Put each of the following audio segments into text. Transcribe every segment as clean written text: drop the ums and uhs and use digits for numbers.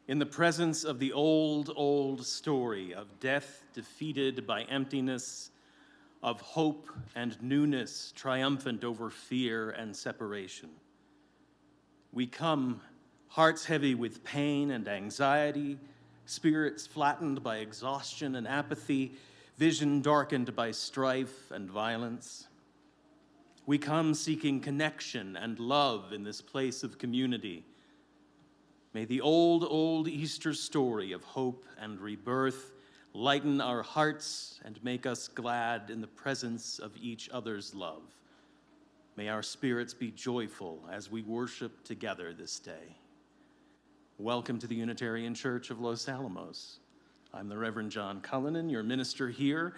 In the presence of the old, old story of death defeated by emptiness, of hope and newness triumphant over fear and separation. We come, hearts heavy with pain and anxiety, spirits flattened by exhaustion and apathy, vision darkened by strife and violence. We come seeking connection and love in this place of community. May the old, old Easter story of hope and rebirth lighten our hearts and make us glad in the presence of each other's love. May our spirits be joyful as we worship together this day. Welcome to the Unitarian Church of Los Alamos. I'm the Reverend John Cullinan, your minister here.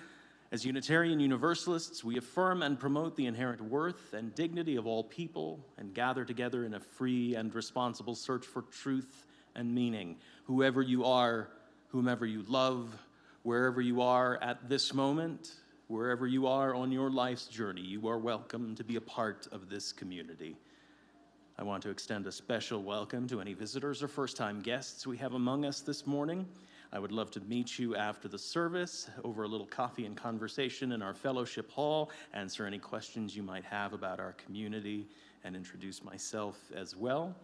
As Unitarian Universalists, we affirm and promote the inherent worth and dignity of all people and gather together in a free and responsible search for truth and meaning. Whoever you are, whomever you love, wherever you are at this moment, wherever you are on your life's journey, you are welcome to be a part of this community. I want to extend a special welcome to any visitors or first-time guests we have among us this morning. I would love to meet you after the service over a little coffee and conversation in our fellowship hall, answer any questions you might have about our community, and introduce myself as well.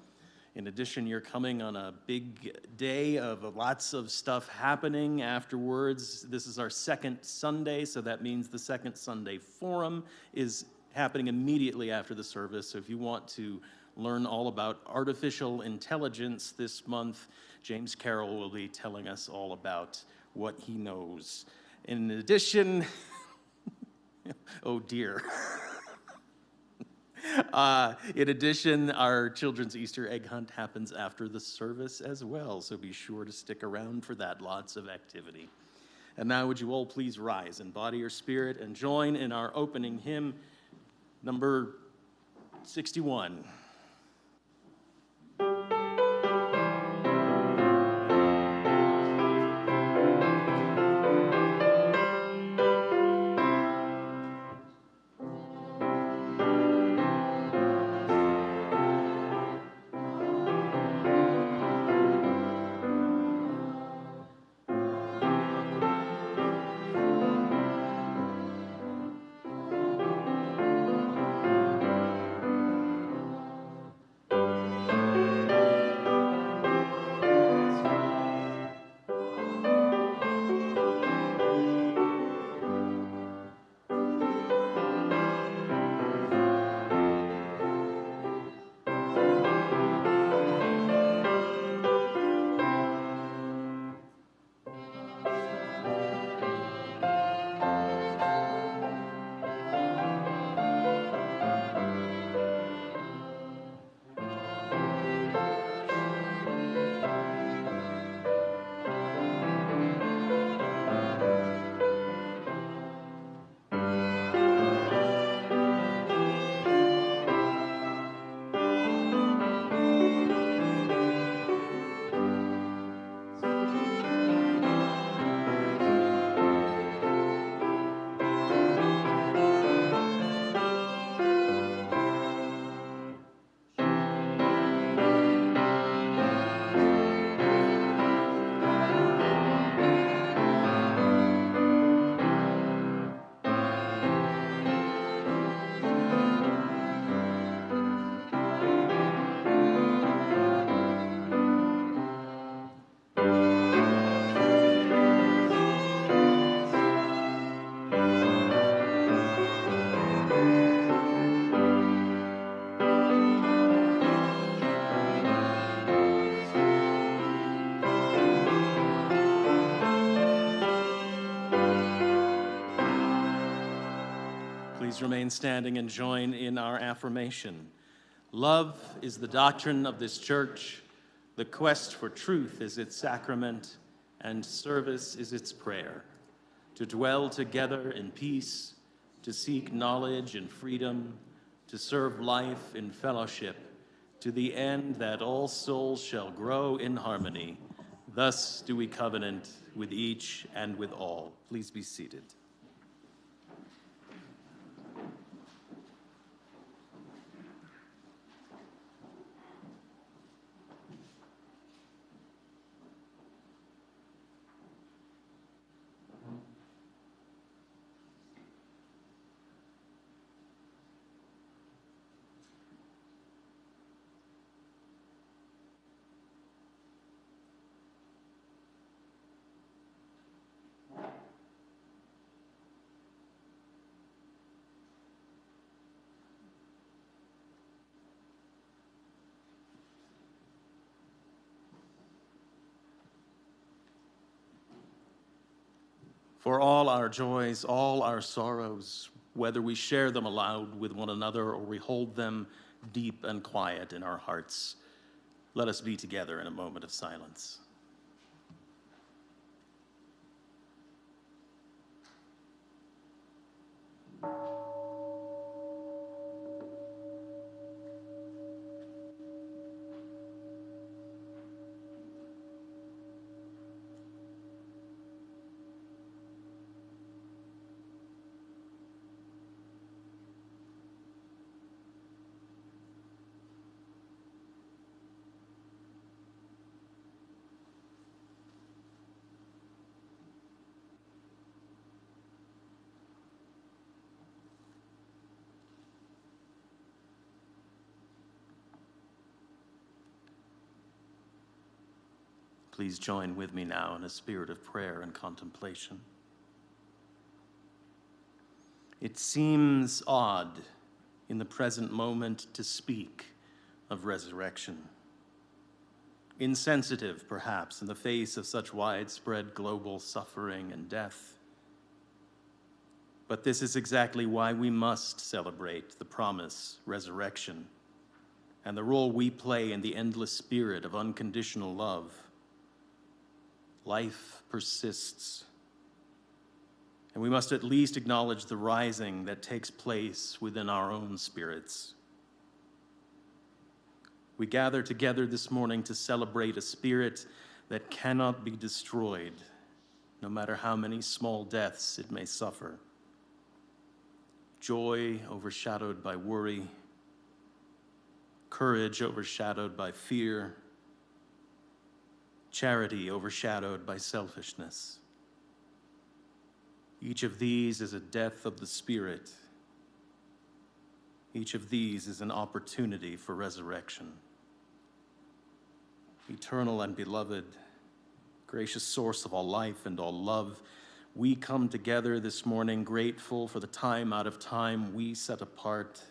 In addition, you're coming on a big day of lots of stuff happening afterwards. This is our second Sunday, so that means the second Sunday Forum is happening immediately after the service. So if you want to learn all about artificial intelligence this month, James Carroll will be telling us all about what he knows. In addition, oh dear. In addition, our children's Easter egg hunt happens after the service as well, so be sure to stick around for that. Lots of activity. And now would you all please rise in body or spirit and join in our opening hymn, number 61. Please remain standing and join in our affirmation. Love is the doctrine of this church, the quest for truth is its sacrament, and service is its prayer. To dwell together in peace, to seek knowledge in freedom, to serve life in fellowship, to the end that all souls shall grow in harmony. Thus do we covenant with each and with all. Please be seated. For all our joys, all our sorrows, whether we share them aloud with one another or we hold them deep and quiet in our hearts, let us be together in a moment of silence. Please join with me now in a spirit of prayer and contemplation. It seems odd in the present moment to speak of resurrection. Insensitive, perhaps, in the face of such widespread global suffering and death. But this is exactly why we must celebrate the promise, resurrection, and the role we play in the endless spirit of unconditional love. Life persists, and we must at least acknowledge the rising that takes place within our own spirits. We gather together this morning to celebrate a spirit that cannot be destroyed, no matter how many small deaths it may suffer. Joy overshadowed by worry, courage overshadowed by fear, charity overshadowed by selfishness. Each of these is a death of the spirit. Each of these is an opportunity for resurrection. Eternal and beloved, gracious source of all life and all love, we come together this morning grateful for the time out of time we set apart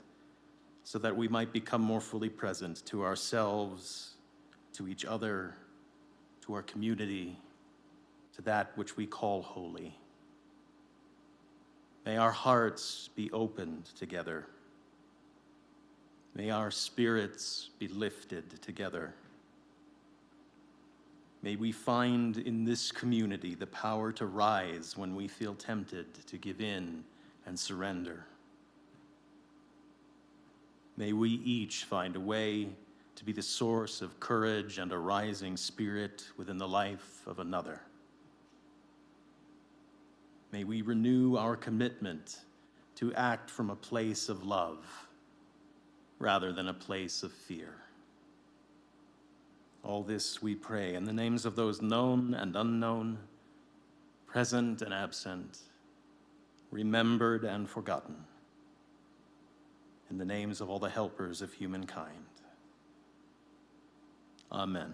so that we might become more fully present to ourselves, to each other, to our community, to that which we call holy. May our hearts be opened together. May our spirits be lifted together. May we find in this community the power to rise when we feel tempted to give in and surrender. May we each find a way to be the source of courage and a rising spirit within the life of another. May we renew our commitment to act from a place of love rather than a place of fear. All this we pray in the names of those known and unknown, present and absent, remembered and forgotten, in the names of all the helpers of humankind. Amen.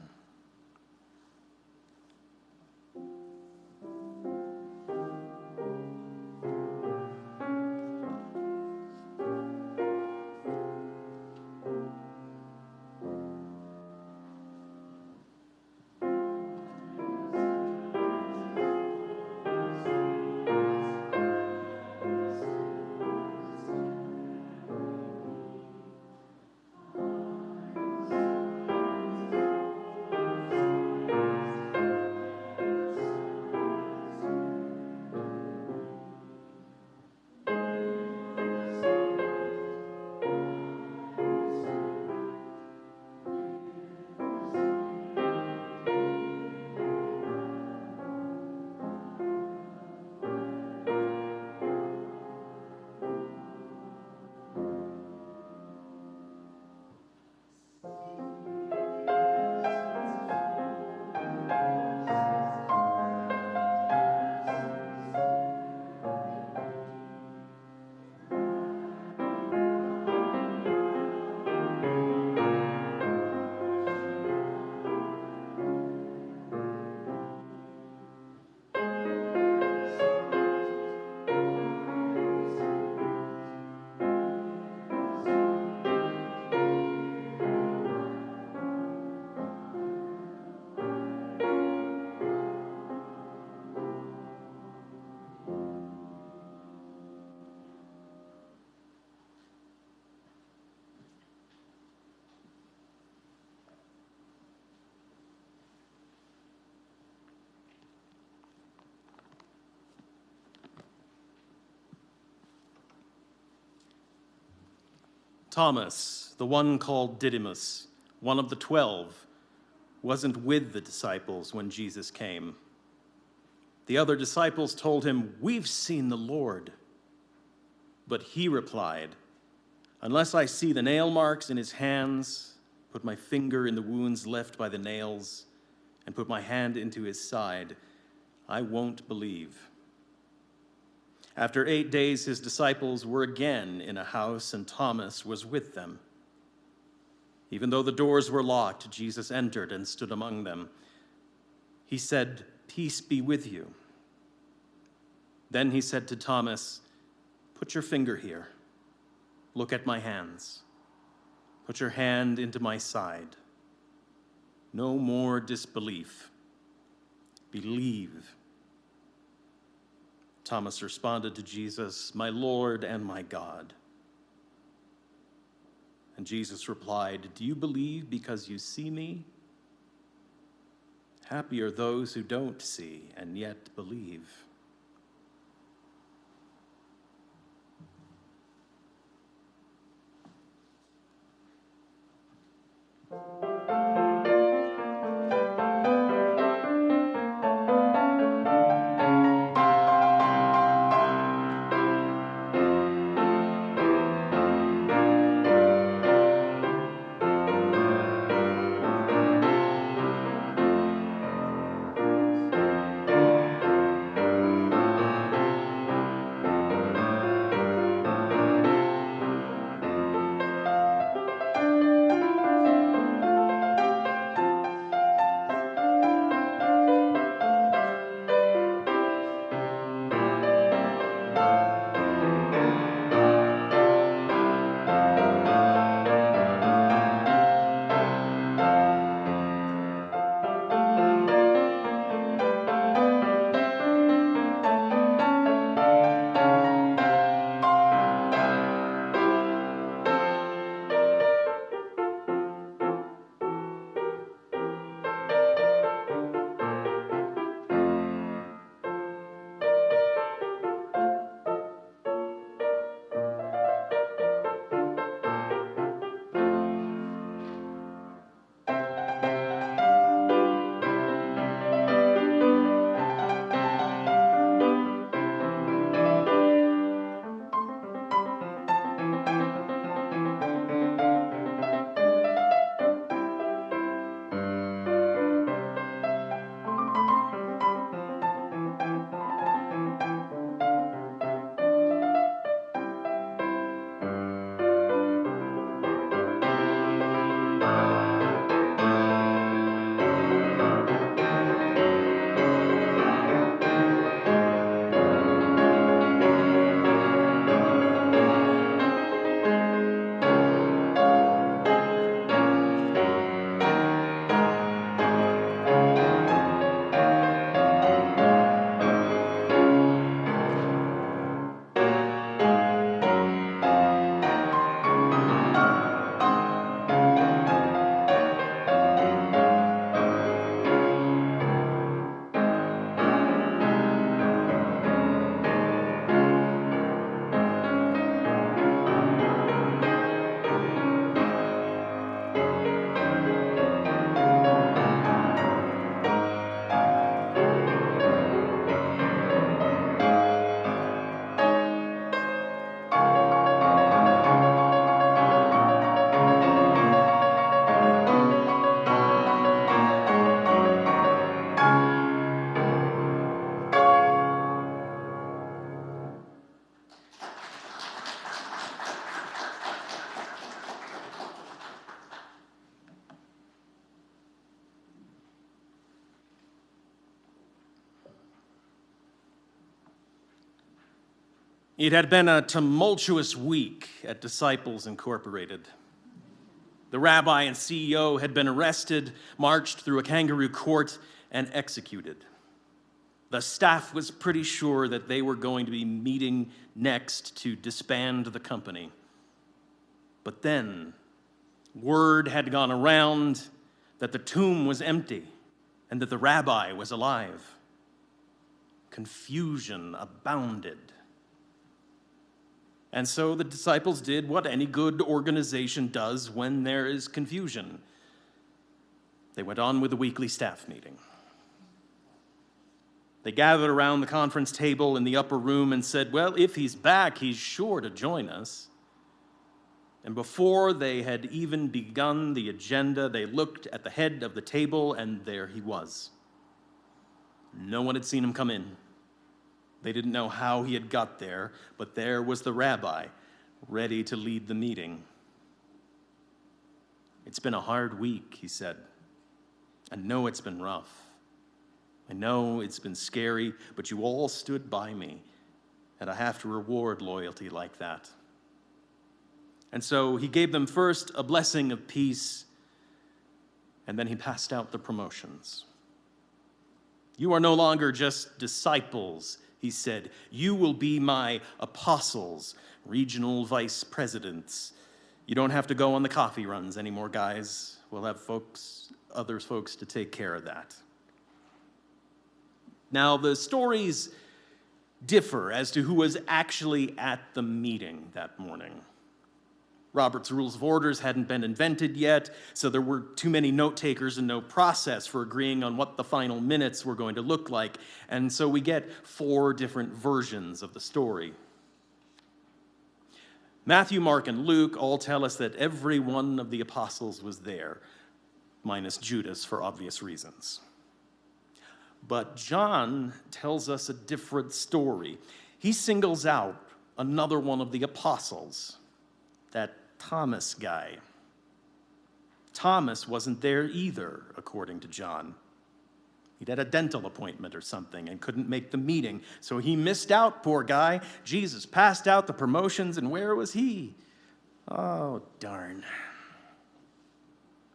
Thomas, the one called Didymus, one of the 12, wasn't with the disciples when Jesus came. The other disciples told him, "We've seen the Lord." But he replied, "Unless I see the nail marks in his hands, put my finger in the wounds left by the nails, and put my hand into his side, I won't believe." After 8 days, his disciples were again in a house, and Thomas was with them. Even though the doors were locked, Jesus entered and stood among them. He said, "Peace be with you." Then he said to Thomas, "Put your finger here. Look at my hands. Put your hand into my side. No more disbelief. Believe." Thomas responded to Jesus, "My Lord and my God." And Jesus replied, "Do you believe because you see me? Happy are those who don't see and yet believe." It had been a tumultuous week at Disciples Incorporated. The rabbi and CEO had been arrested, marched through a kangaroo court, and executed. The staff was pretty sure that they were going to be meeting next to disband the company. But then, word had gone around that the tomb was empty and that the rabbi was alive. Confusion abounded. And so the disciples did what any good organization does when there is confusion. They went on with the weekly staff meeting. They gathered around the conference table in the upper room and said, well, if he's back, he's sure to join us. And before they had even begun the agenda, they looked at the head of the table, and there he was. No one had seen him come in. They didn't know how he had got there, but there was the rabbi, ready to lead the meeting. It's been a hard week, he said. I know it's been rough. I know it's been scary, but you all stood by me, and I have to reward loyalty like that. And so he gave them first a blessing of peace, and then he passed out the promotions. You are no longer just disciples, he said. You will be my apostles, regional vice presidents. You don't have to go on the coffee runs anymore, guys. We'll have other folks to take care of that. Now, the stories differ as to who was actually at the meeting that morning. Robert's Rules of Orders hadn't been invented yet, so there were too many note takers and no process for agreeing on what the final minutes were going to look like. And so we get 4 different versions of the story. Matthew, Mark, and Luke all tell us that every one of the apostles was there, minus Judas for obvious reasons. But John tells us a different story. He singles out another one of the apostles, that Thomas guy. Thomas wasn't there either, according to John. He'd had a dental appointment or something and couldn't make the meeting, so he missed out, poor guy. Jesus passed out the promotions, and where was he? Oh, darn.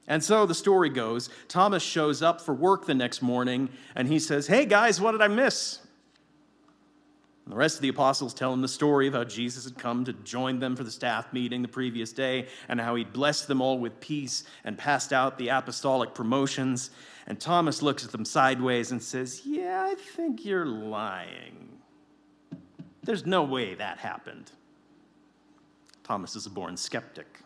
And so the story goes, Thomas shows up for work the next morning, and he says, hey guys, what did I miss? And the rest of the apostles tell him the story of how Jesus had come to join them for the staff meeting the previous day, and how he'd blessed them all with peace and passed out the apostolic promotions. And Thomas looks at them sideways and says, yeah, I think you're lying. There's no way that happened. Thomas is a born skeptic.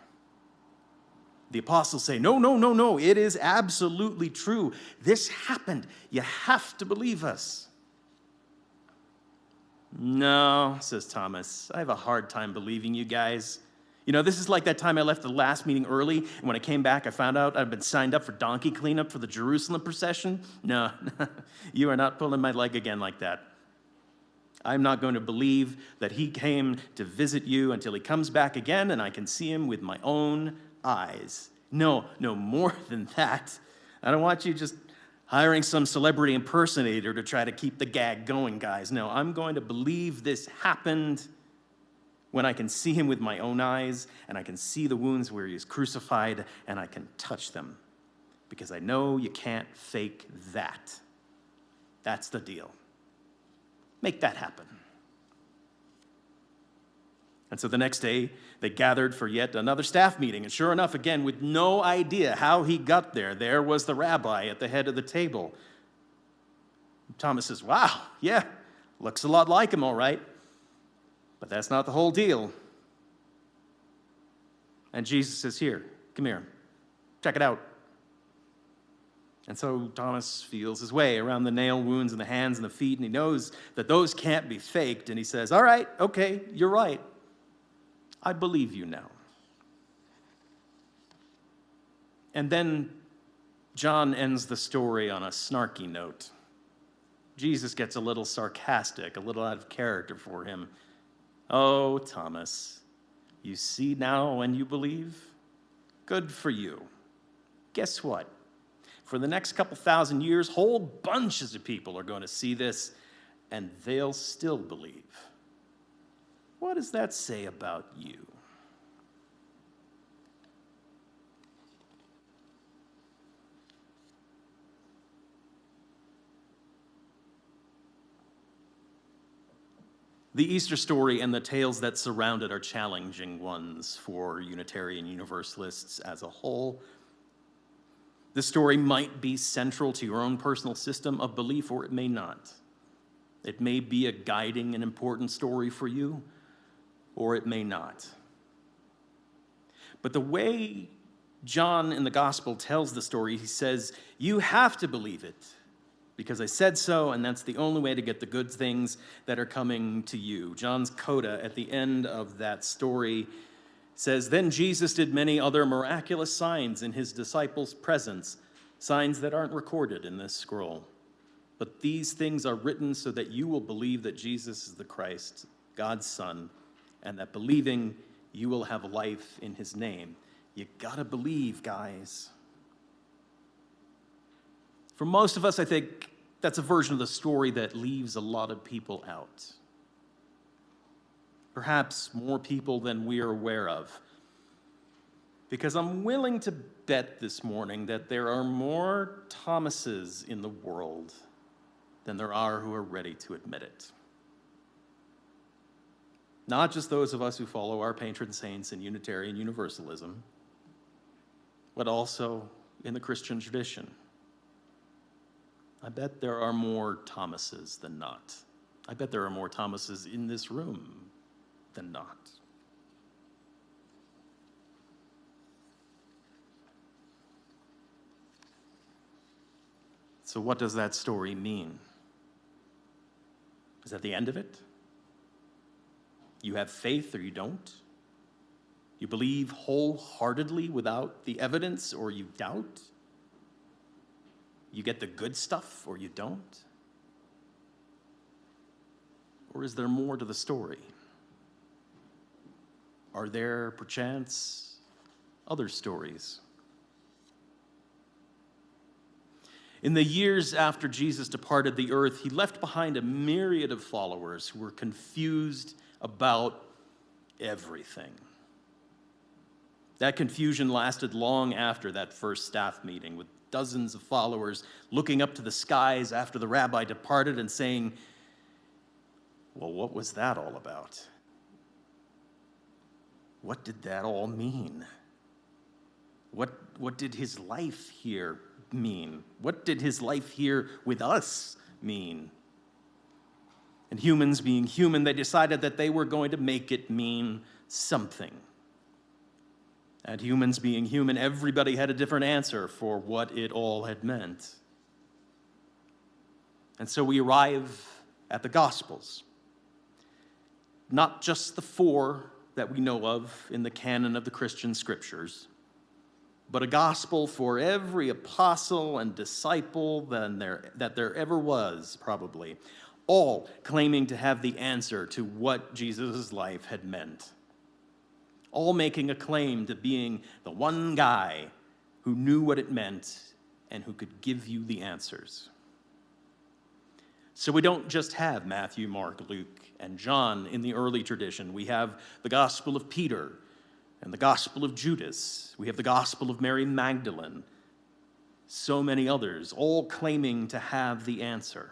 The apostles say, no, it is absolutely true. This happened. You have to believe us. No, says Thomas, I have a hard time believing you guys. You know, this is like that time I left the last meeting early, and when I came back, I found out I'd been signed up for donkey cleanup for the Jerusalem procession. No, you are not pulling my leg again like that. I'm not going to believe that he came to visit you until he comes back again and I can see him with my own eyes. No, more than that. I don't want you just hiring some celebrity impersonator to try to keep the gag going, guys. No, I'm going to believe this happened when I can see him with my own eyes, and I can see the wounds where he is crucified, and I can touch them. Because I know you can't fake that. That's the deal. Make that happen. And so the next day, they gathered for yet another staff meeting. And sure enough, again, with no idea how he got there was the rabbi at the head of the table. Thomas says, wow, yeah, looks a lot like him, all right. But that's not the whole deal. And Jesus says, here, come here, check it out. And so Thomas feels his way around the nail wounds in the hands and the feet, and he knows that those can't be faked. And he says, all right, okay, you're right. I believe you now. And then John ends the story on a snarky note. Jesus gets a little sarcastic, a little out of character for him. Oh, Thomas, you see now when you believe? Good for you. Guess what? For the next couple thousand years, whole bunches of people are going to see this, and they'll still believe. What does that say about you? The Easter story and the tales that surround it are challenging ones for Unitarian Universalists as a whole. The story might be central to your own personal system of belief, or it may not. It may be a guiding and important story for you, or it may not. But the way John in the gospel tells the story, he says, you have to believe it because I said so, and that's the only way to get the good things that are coming to you. John's coda at the end of that story says, then Jesus did many other miraculous signs in his disciples' presence, signs that aren't recorded in this scroll. But these things are written so that you will believe that Jesus is the Christ, God's Son, and that believing you will have life in his name. You gotta believe, guys. For most of us, I think that's a version of the story that leaves a lot of people out. Perhaps more people than we are aware of. Because I'm willing to bet this morning that there are more Thomases in the world than there are who are ready to admit it. Not just those of us who follow our patron saints in Unitarian Universalism, but also in the Christian tradition. I bet there are more Thomases than not. I bet there are more Thomases in this room than not. So what does that story mean? Is that the end of it? You have faith or you don't? You believe wholeheartedly without the evidence or you doubt? You get the good stuff or you don't? Or is there more to the story? Are there, perchance, other stories? In the years after Jesus departed the earth, he left behind a myriad of followers who were confused about everything. That confusion lasted long after that first staff meeting, with dozens of followers looking up to the skies after the rabbi departed and saying, well, what was that all about? What did that all mean? What did his life here mean? What did his life here with us mean? And humans being human, they decided that they were going to make it mean something. And humans being human, everybody had a different answer for what it all had meant. And so we arrive at the Gospels. Not just the 4 that we know of in the canon of the Christian scriptures, but a gospel for every apostle and disciple that there ever was, probably, all claiming to have the answer to what Jesus' life had meant. All making a claim to being the one guy who knew what it meant and who could give you the answers. So we don't just have Matthew, Mark, Luke, and John in the early tradition. We have the Gospel of Peter and the Gospel of Judas. We have the Gospel of Mary Magdalene. So many others, all claiming to have the answer.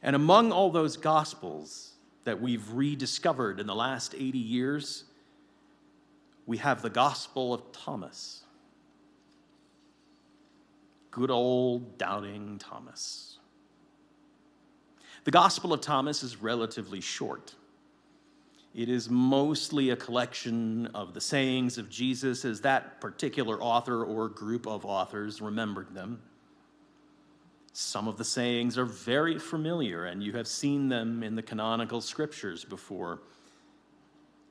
And among all those Gospels that we've rediscovered in the last 80 years, we have the Gospel of Thomas. Good old doubting Thomas. The Gospel of Thomas is relatively short. It is mostly a collection of the sayings of Jesus as that particular author or group of authors remembered them. Some of the sayings are very familiar, and you have seen them in the canonical scriptures before.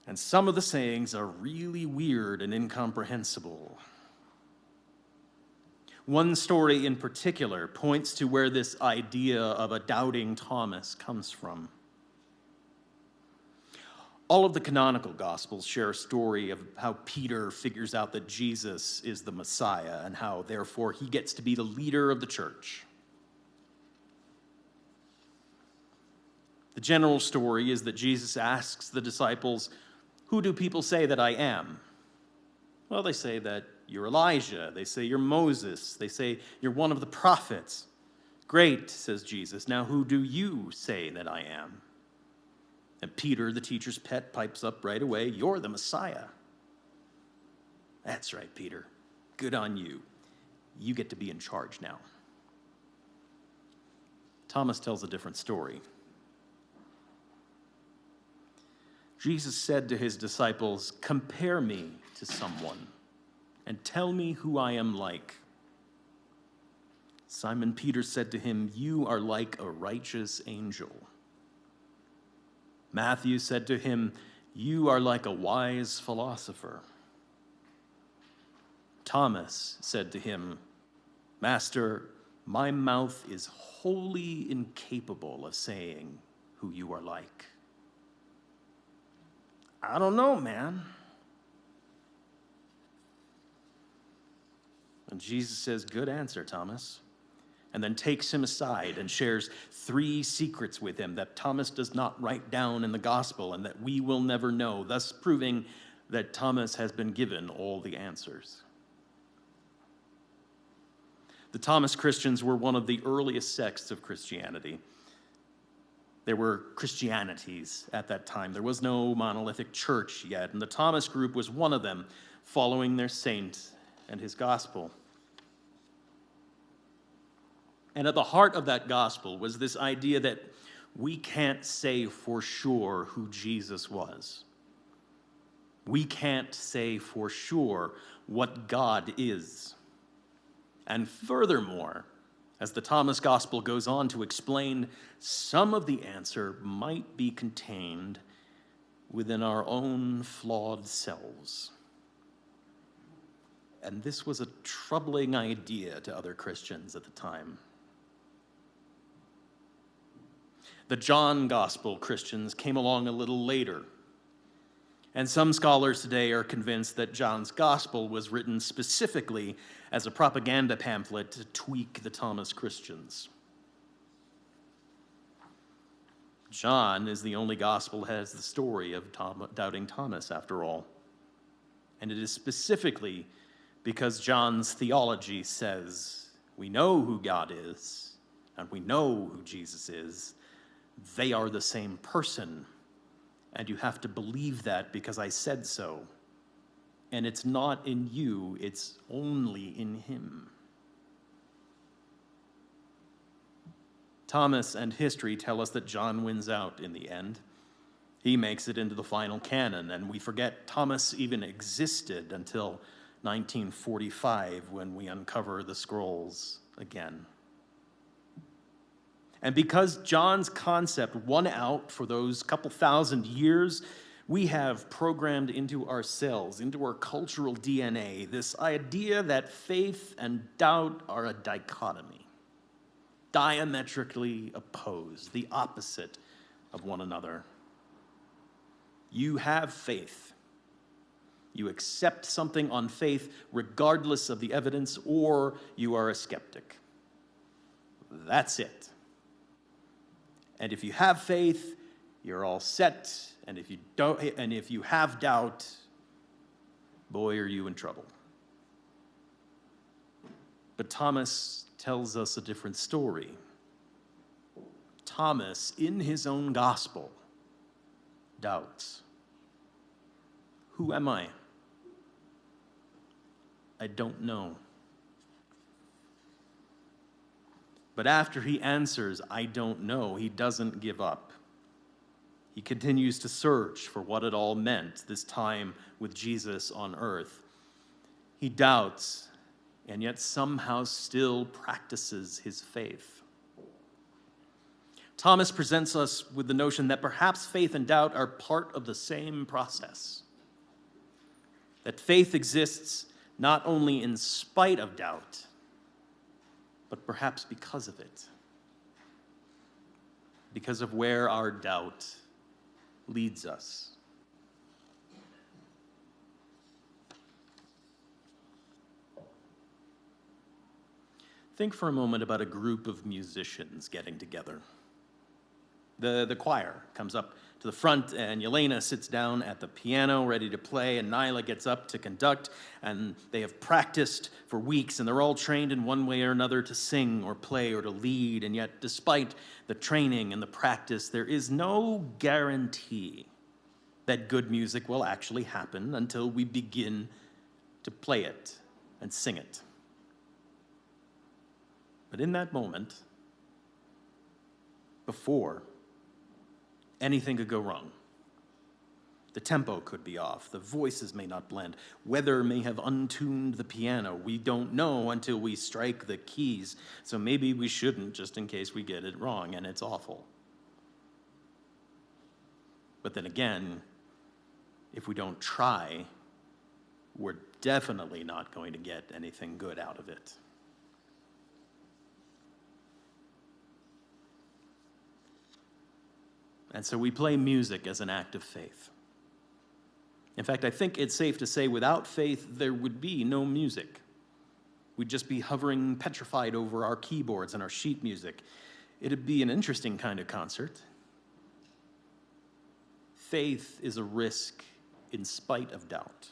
And some of the sayings are really weird and incomprehensible. One story in particular points to where this idea of a doubting Thomas comes from. All of the canonical Gospels share a story of how Peter figures out that Jesus is the Messiah and how, therefore, he gets to be the leader of the church. The general story is that Jesus asks the disciples, "Who do people say that I am?" Well, they say that you're Elijah. They say you're Moses. They say you're one of the prophets. Great, says Jesus. Now who do you say that I am? And Peter, the teacher's pet, pipes up right away, "You're the Messiah." That's right, Peter. Good on you. You get to be in charge now. Thomas tells a different story. Jesus said to his disciples, "Compare me to someone and tell me who I am like." Simon Peter said to him, "You are like a righteous angel." Matthew said to him, "You are like a wise philosopher." Thomas said to him, "Master, my mouth is wholly incapable of saying who you are like." "I don't know, man." And Jesus says, "Good answer, Thomas," and then takes him aside and shares 3 secrets with him that Thomas does not write down in the gospel and that we will never know, thus proving that Thomas has been given all the answers. The Thomas Christians were one of the earliest sects of Christianity. There were Christianities at that time. There was no monolithic church yet, and the Thomas group was one of them, following their saint and his gospel. And at the heart of that gospel was this idea that we can't say for sure who Jesus was. We can't say for sure what God is. And furthermore, as the Thomas Gospel goes on to explain, some of the answer might be contained within our own flawed selves. And this was a troubling idea to other Christians at the time. The John Gospel Christians came along a little later, and some scholars today are convinced that John's Gospel was written specifically as a propaganda pamphlet to tweak the Thomas Christians. John is the only gospel that has the story of doubting Thomas, after all. And it is specifically because John's theology says, we know who God is, and we know who Jesus is. They are the same person, and you have to believe that because I said so. And it's not in you, it's only in him. Thomas and history tell us that John wins out in the end. He makes it into the final canon, and we forget Thomas even existed until 1945 when we uncover the scrolls again. And because John's concept won out for those couple thousand years, we have programmed into ourselves, into our cultural DNA, this idea that faith and doubt are a dichotomy, diametrically opposed, the opposite of one another. You have faith. You accept something on faith regardless of the evidence, or you are a skeptic. That's it. And if you have faith, you're all set. And if you don't, and if you have doubt, boy, are you in trouble. But Thomas tells us a different story. Thomas, in his own gospel, doubts. Who am I? I don't know. But after he answers, I don't know, he doesn't give up. He continues to search for what it all meant, this time with Jesus on earth. He doubts, and yet somehow still practices his faith. Thomas presents us with the notion that perhaps faith and doubt are part of the same process. That faith exists not only in spite of doubt, but perhaps because of it. Because of where our doubt leads us. Think for a moment about a group of musicians getting together. The choir comes up to the front, and Yelena sits down at the piano ready to play, and Nyla gets up to conduct, and they have practiced for weeks, and they're all trained in one way or another to sing or play or to lead, and yet despite the training and the practice, there is no guarantee that good music will actually happen until we begin to play it and sing it. But in that moment, before anything could go wrong, The tempo could be off. The voices may not blend. Weather may have untuned the piano. We don't know until we strike the keys. So maybe we shouldn't, just in case we get it wrong and it's awful. But then again, if we don't try, we're definitely not going to get anything good out of it. And so we play music as an act of faith. In fact, I think it's safe to say without faith, there would be no music. We'd just be hovering petrified over our keyboards and our sheet music. It'd be an interesting kind of concert. Faith is a risk in spite of doubt.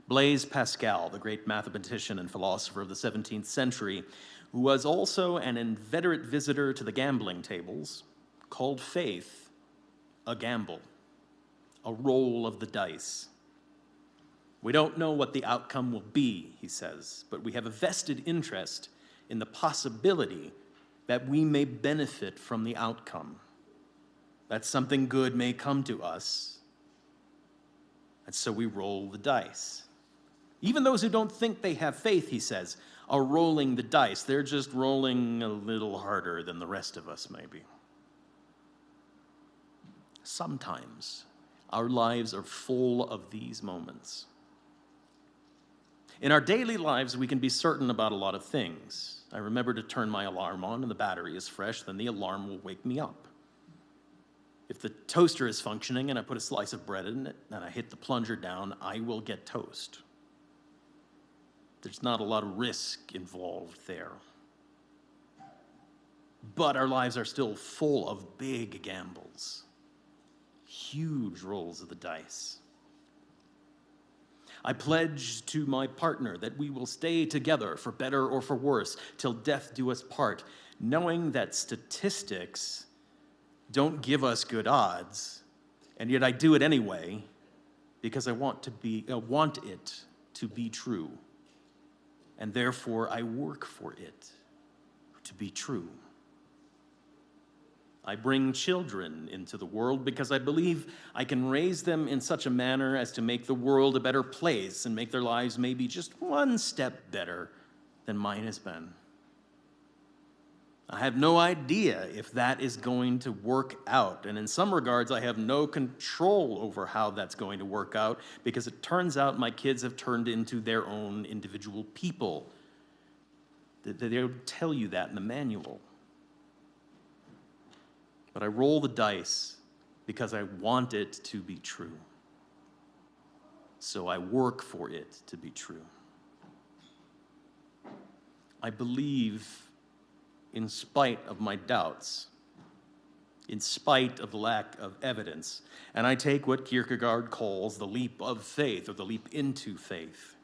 Blaise Pascal, the great mathematician and philosopher of the 17th century, who was also an inveterate visitor to the gambling tables, called faith a gamble, a roll of the dice. We don't know what the outcome will be, he says, but we have a vested interest in the possibility that we may benefit from the outcome, that something good may come to us, and so we roll the dice. Even those who don't think they have faith, he says, are rolling the dice. They're just rolling a little harder than the rest of us, maybe. Sometimes our lives are full of these moments. In our daily lives, we can be certain about a lot of things. I remember to turn my alarm on and the battery is fresh, then the alarm will wake me up. If the toaster is functioning and I put a slice of bread in it and I hit the plunger down, I will get toast. There's not a lot of risk involved there. But our lives are still full of big gambles, huge rolls of the dice. I pledge to my partner that we will stay together for better or for worse till death do us part, knowing that statistics don't give us good odds, and yet I do it anyway because I want it to be true, and therefore I work for it to be true. I bring children into the world because I believe I can raise them in such a manner as to make the world a better place and make their lives maybe just one step better than mine has been. I have no idea if that is going to work out, and in some regards I have no control over how that's going to work out because it turns out my kids have turned into their own individual people. They don't tell you that in the manual. But I roll the dice because I want it to be true. So I work for it to be true. I believe in spite of my doubts, in spite of the lack of evidence, and I take what Kierkegaard calls the leap of faith, or the leap into faith.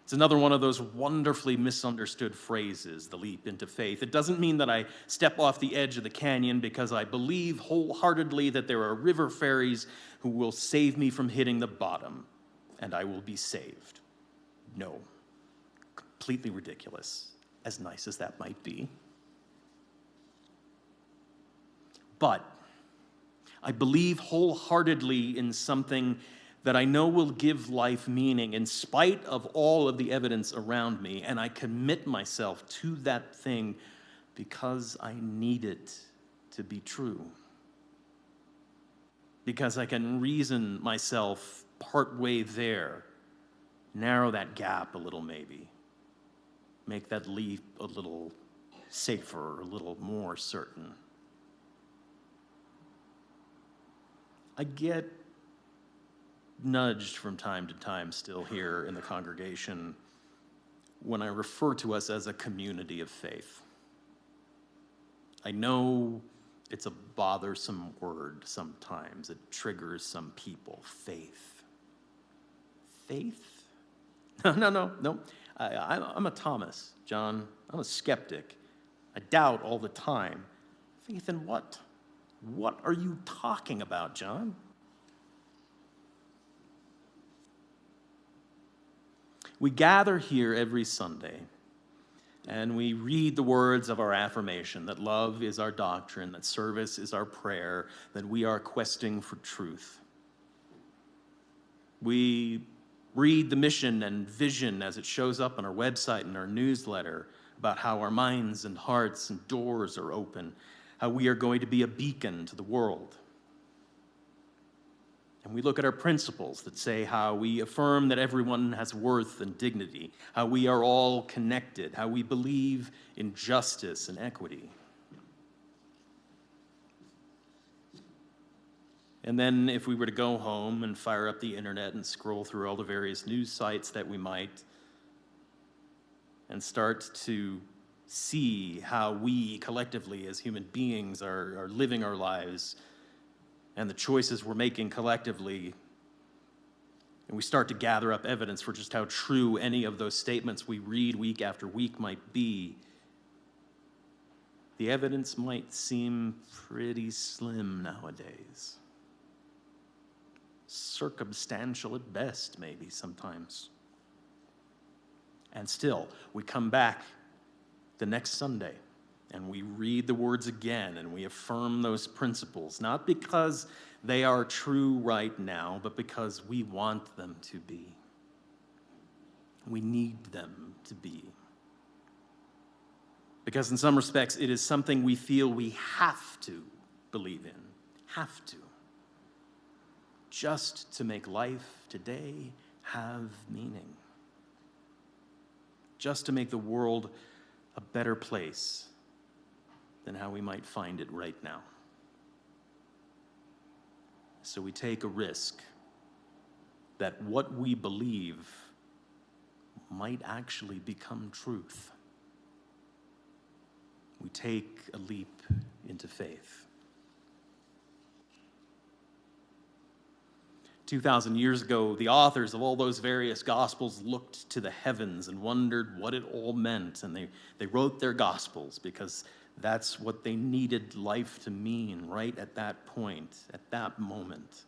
It's another one of those wonderfully misunderstood phrases, the leap into faith. It doesn't mean that I step off the edge of the canyon because I believe wholeheartedly that there are river fairies who will save me from hitting the bottom, and I will be saved. No, completely ridiculous, as nice as that might be. But I believe wholeheartedly in something that I know will give life meaning in spite of all of the evidence around me, and I commit myself to that thing because I need it to be true. Because I can reason myself partway there, narrow that gap a little maybe, make that leap a little safer, a little more certain. I get nudged from time to time still here in the congregation when I refer to us as a community of faith. I know it's a bothersome word sometimes. It triggers some people. Faith. Faith? No. I'm a Thomas, John. I'm a skeptic. I doubt all the time. Faith in what? What are you talking about, John? We gather here every Sunday And we read the words of our affirmation that love is our doctrine, that service is our prayer, that we are questing for truth. We read the mission and vision as it shows up on our website and our newsletter about how our minds and hearts and doors are open, how we are going to be a beacon to the world. And we look at our principles that say how we affirm that everyone has worth and dignity, how we are all connected, how we believe in justice and equity. And then if we were to go home and fire up the internet and scroll through all the various news sites that we might, and start to see how we collectively as human beings are living our lives and the choices we're making collectively, and we start to gather up evidence for just how true any of those statements we read week after week might be, the evidence might seem pretty slim nowadays. Circumstantial at best, maybe sometimes. And still, we come back the next Sunday and we read the words again and we affirm those principles, not because they are true right now, but because we want them to be. We need them to be. Because in some respects, it is something we feel we have to believe in, have to. Just to make life today have meaning. Just to make the world a better place than how we might find it right now. So we take a risk that what we believe might actually become truth. We take a leap into faith. 2,000 years ago, the authors of all those various gospels looked to the heavens and wondered what it all meant, and they wrote their gospels because that's what they needed life to mean right at that point, at that moment.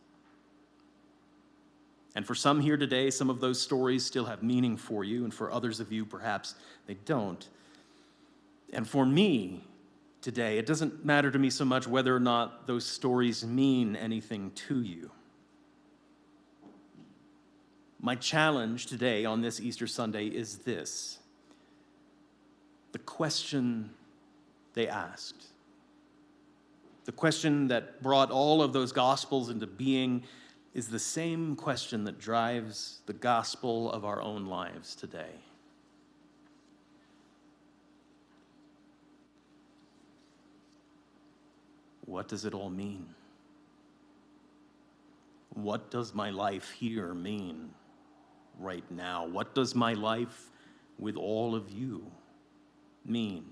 And for some here today, some of those stories still have meaning for you, and for others of you, perhaps they don't. And for me today, it doesn't matter to me so much whether or not those stories mean anything to you. My challenge today on this Easter Sunday is this: the question they asked, the question that brought all of those gospels into being, is the same question that drives the gospel of our own lives today. What does it all mean? What does my life here mean right now? What does my life with all of you mean?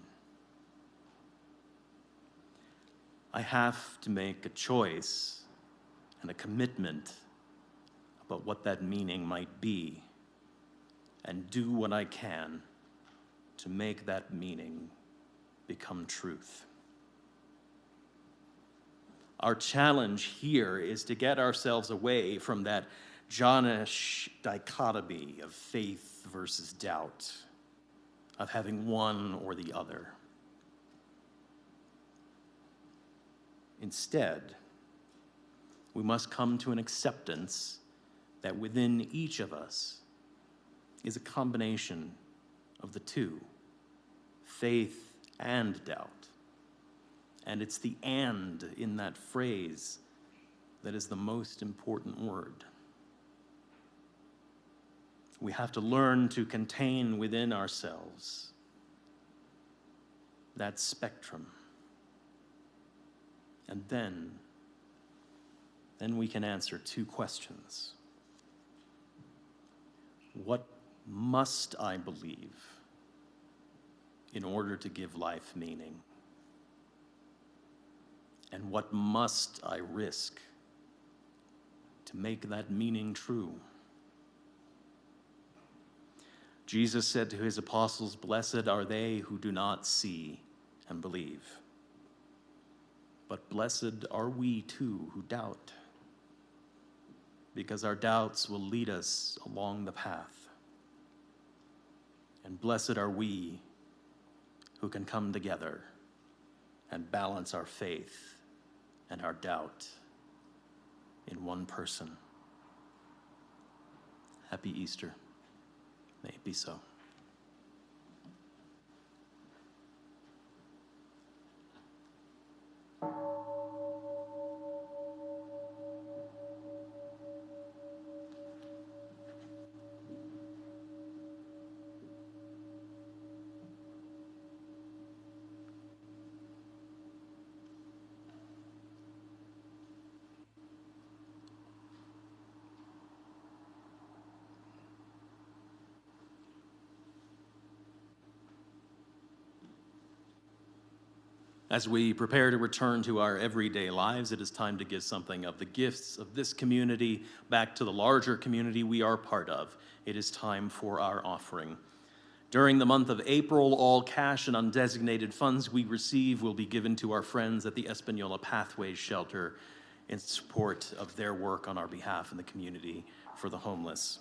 I have to make a choice and a commitment about what that meaning might be, and do what I can to make that meaning become truth. Our challenge here is to get ourselves away from that Johnish dichotomy of faith versus doubt, of having one or the other. Instead, we must come to an acceptance that within each of us is a combination of the two, faith and doubt. And it's the "and" in that phrase that is the most important word. We have to learn to contain within ourselves that spectrum. And then we can answer two questions. What must I believe in order to give life meaning? And what must I risk to make that meaning true? Jesus said to his apostles, "Blessed are they who do not see and believe. But blessed are we too who doubt, because our doubts will lead us along the path. And blessed are we who can come together and balance our faith and our doubt in one person. Happy Easter. May it be so. As we prepare to return to our everyday lives, it is time to give something of the gifts of this community back to the larger community we are part of. It is time for our offering. During the month of April, all cash and undesignated funds we receive will be given to our friends at the Española Pathways Shelter in support of their work on our behalf in the community for the homeless.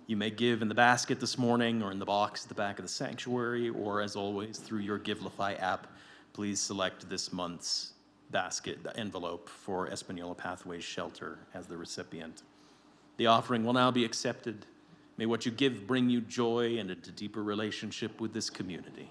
You may give in the basket this morning or in the box at the back of the sanctuary, or as always, through your Givelify app. Please select this month's basket, the envelope for Española Pathways Shelter as the recipient. The offering will now be accepted. May what you give bring you joy and a deeper relationship with this community.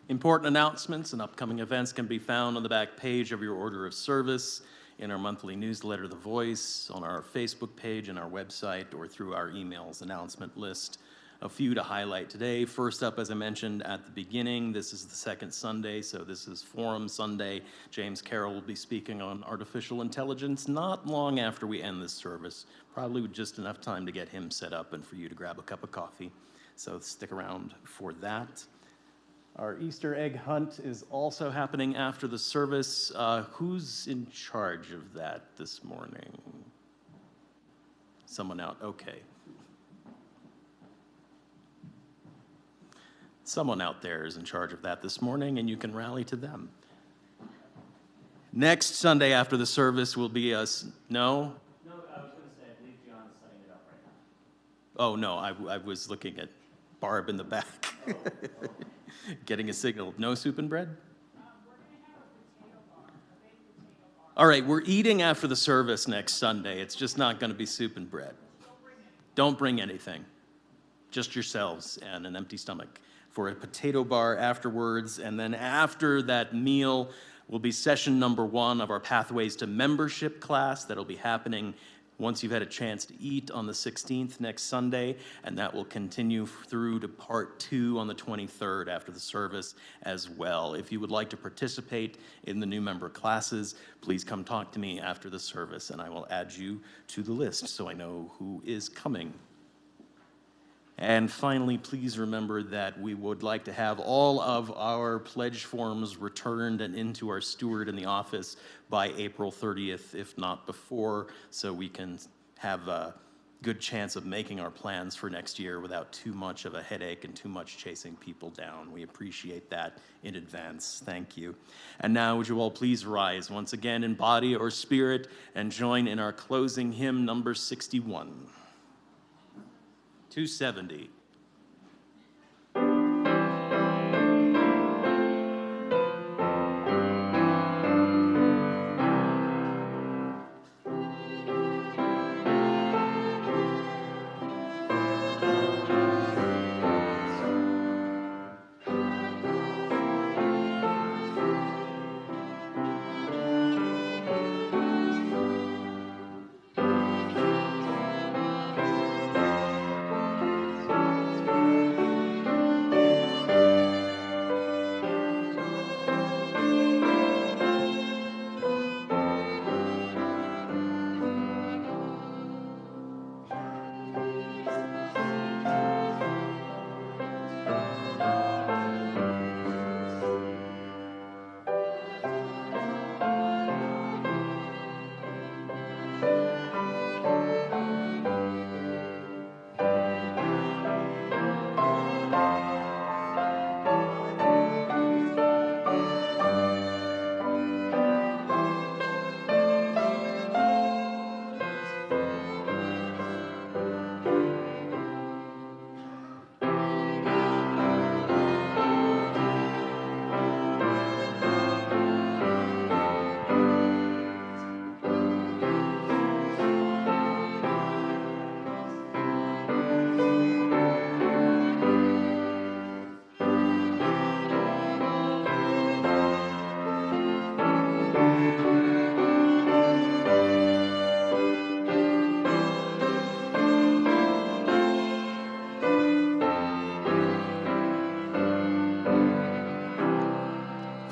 Important announcements and upcoming events can be found on the back page of your order of service, in our monthly newsletter, The Voice, on our Facebook page and our website, or through our emails announcement list. a few to highlight today. First up, as I mentioned at the beginning, this is the second Sunday, so this is Forum Sunday. James Carroll will be speaking on artificial intelligence not long after we end this service, probably with just enough time to get him set up and for you to grab a cup of coffee. So stick around for that. Our Easter egg hunt is also happening after the service. Who's in charge of that this morning? Someone out, okay. Someone out there is in charge of that this morning, and you can rally to them. Next Sunday after the service will be us. No? No, I was going to say, I believe John is setting it up right now. Oh, no, I was looking at Barb in the back. Getting a signal. No soup and bread? We're going to have a potato bar, a baked potato bar. All right, we're eating after the service next Sunday. It's just not going to be soup and bread. Don't bring anything. Just yourselves and an empty stomach for a potato bar afterwards. And then after that meal will be session number 1 of our Pathways to Membership class. That'll be happening once you've had a chance to eat on the 16th next Sunday, and that will continue through to part 2 on the 23rd after the service as well. If you would like to participate in the new member classes, please come talk to me after the service, and I will add you to the list so I know who is coming. And finally, please remember that we would like to have all of our pledge forms returned and into our steward in the office by April 30th, if not before, so we can have a good chance of making our plans for next year without too much of a headache and too much chasing people down. We appreciate that in advance. Thank you. And now, would you all please rise once again in body or spirit and join in our closing hymn, number 61. 270.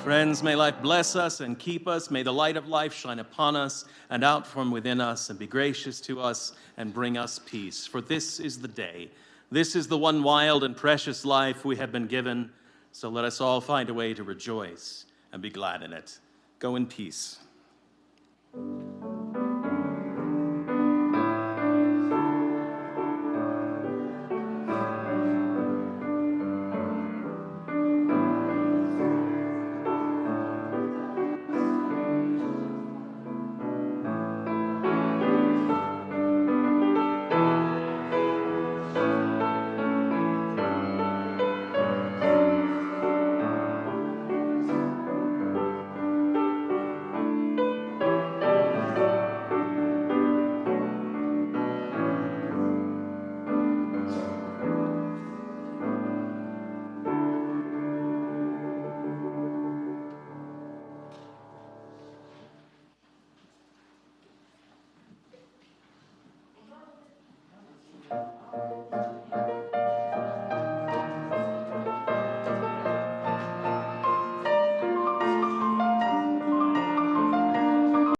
Friends, may life bless us and keep us. May the light of life shine upon us and out from within us and be gracious to us and bring us peace. For this is the day. This is the one wild and precious life we have been given. So let us all find a way to rejoice and be glad in it. Go in peace.